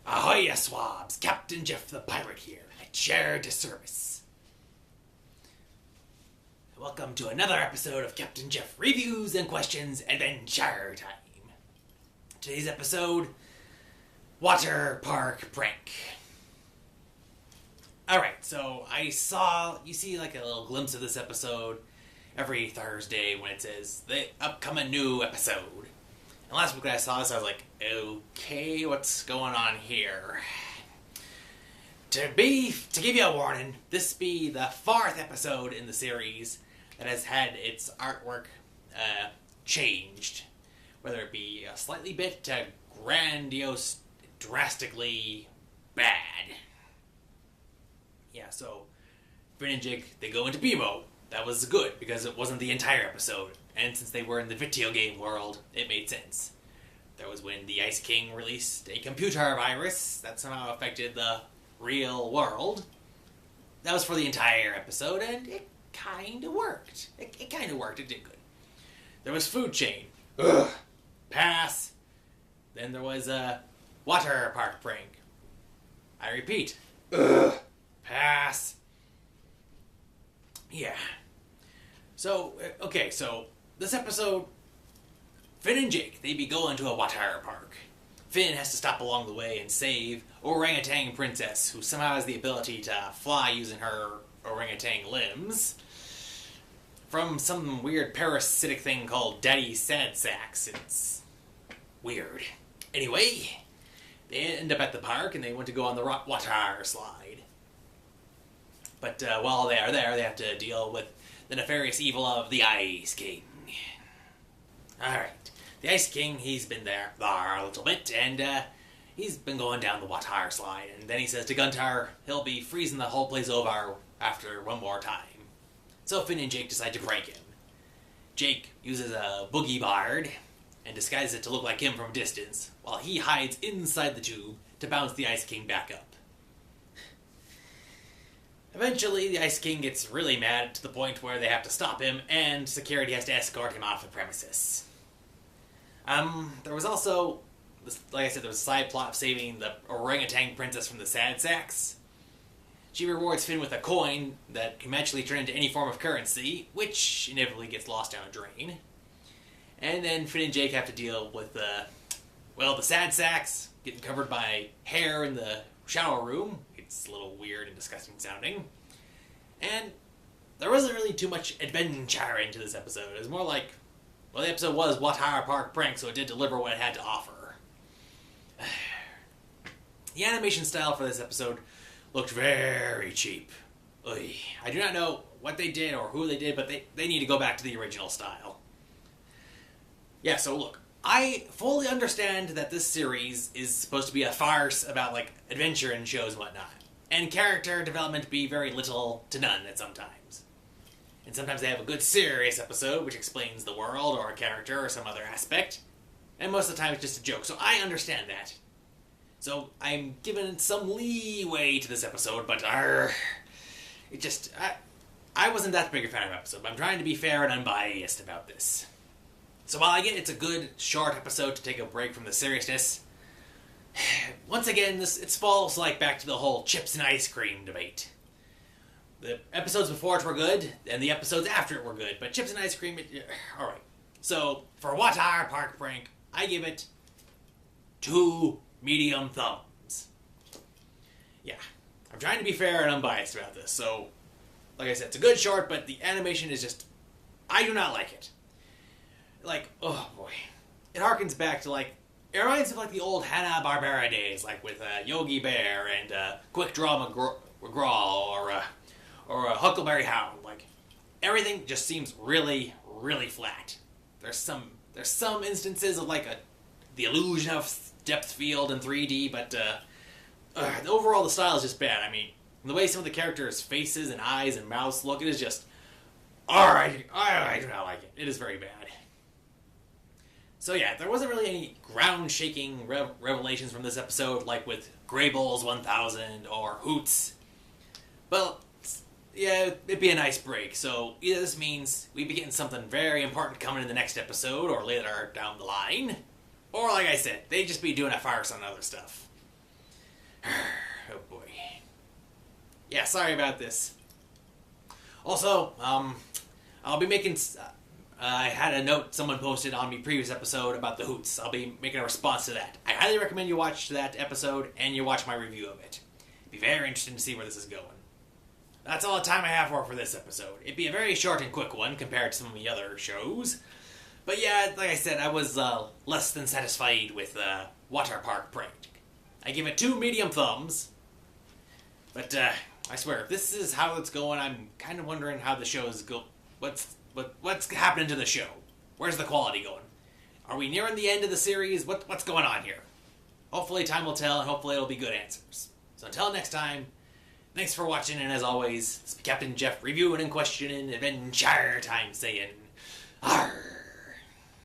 Ahoy, swabs! Captain Jeff the Pirate here, at your service. Welcome to another episode of Captain Jeff Reviews and Questions Adventure Time. Today's episode, Water Park Prank. Alright, so you see like a little glimpse of this episode every Thursday when it says the upcoming new episode. And last week when I saw this, I was like, okay, what's going on here? To give you a warning, this be the 4th episode in the series that has had its artwork changed. Whether it be a slightly bit to grandiose, drastically bad. Yeah, so Finn and Jake, they go into B-mode. That was good, because it wasn't the entire episode. And since they were in the video game world, it made sense. There was when the Ice King released a computer virus that somehow affected the real world. That was for the entire episode, and it kind of worked. It kind of worked. It did good. There was Food Chain. Ugh. Pass. Then there was a Water Park Prank. I repeat. Ugh. Pass. Yeah. So, okay, so this episode, Finn and Jake, they be going to a water park. Finn has to stop along the way and save orangutan princess, who somehow has the ability to fly using her orangutan limbs, from some weird parasitic thing called Daddy Sad Sacks. It's weird. Anyway, they end up at the park and they want to go on the water slide. But while they are there, they have to deal with the nefarious evil of the Ice King. Alright. The Ice King, he's been there a little bit, and he's been going down the water slide. And then he says to Guntar, he'll be freezing the whole place over after one more time. So Finn and Jake decide to prank him. Jake uses a boogie board and disguises it to look like him from a distance, while he hides inside the tube to bounce the Ice King back up. Eventually, the Ice King gets really mad to the point where they have to stop him, and security has to escort him off the premises. There was also, like I said, there was a side plot of saving the orangutan princess from the Sad Sacks. She rewards Finn with a coin that can magically turn into any form of currency, which inevitably gets lost down a drain. And then Finn and Jake have to deal with the Sad Sacks getting covered by hair in the shower room. It's a little weird and disgusting sounding. And there wasn't really too much adventure into this episode. It was more like, well, the episode was Water Park Prank, so it did deliver what it had to offer. The animation style for this episode looked very cheap. Oy. I do not know what they did or who they did, but they need to go back to the original style. Yeah, so look. I fully understand that this series is supposed to be a farce about, like, adventure and shows and whatnot. And character development be very little to none at sometimes. And sometimes they have a good serious episode which explains the world or a character or some other aspect. And most of the time it's just a joke, so I understand that. So I'm giving some leeway to this episode, but I wasn't that big a fan of the episode, but I'm trying to be fair and unbiased about this. So while I get it's a good, short episode to take a break from the seriousness, once again, it falls like back to the whole chips and ice cream debate. The episodes before it were good, and the episodes after it were good, but chips and ice cream, alright. So, for Water Park Prank, I give it 2 medium thumbs. Yeah, I'm trying to be fair and unbiased about this, so, like I said, it's a good short, but the animation is just, I do not like it. Like, oh boy. It harkens back to, like, it reminds me of, like, the old Hanna-Barbera days, like, with Yogi Bear and Quick Draw McGraw or Huckleberry Hound. Like, everything just seems really, really flat. There's some instances of, like, the illusion of depth field in 3D, but overall the style is just bad. I mean, the way some of the characters' faces and eyes and mouths look, it is just, I do not like it. It is very bad. So yeah, there wasn't really any ground-shaking revelations from this episode, like with Graybles 1000 or Hoots. Well, yeah, it'd be a nice break. So either this means we'd be getting something very important coming in the next episode or later down the line, or like I said, they'd just be doing a farce on other stuff. Oh boy. Yeah, sorry about this. Also, I'll be making... I had a note someone posted on the previous episode about the Hoots. I'll be making a response to that. I highly recommend you watch that episode and you watch my review of it. It'd be very interesting to see where this is going. That's all the time I have for this episode. It'd be a very short and quick one compared to some of the other shows. But yeah, like I said, I was less than satisfied with Water Park Project. I give it 2 medium thumbs. But I swear, if this is how it's going, I'm kind of wondering how the show's go. What's happening to the show? Where's the quality going? Are we nearing the end of the series? What's going on here? Hopefully time will tell, and hopefully it'll be good answers. So until next time, thanks for watching, and as always, this is Captain Jeff reviewing and questioning Adventure Time saying, Arr!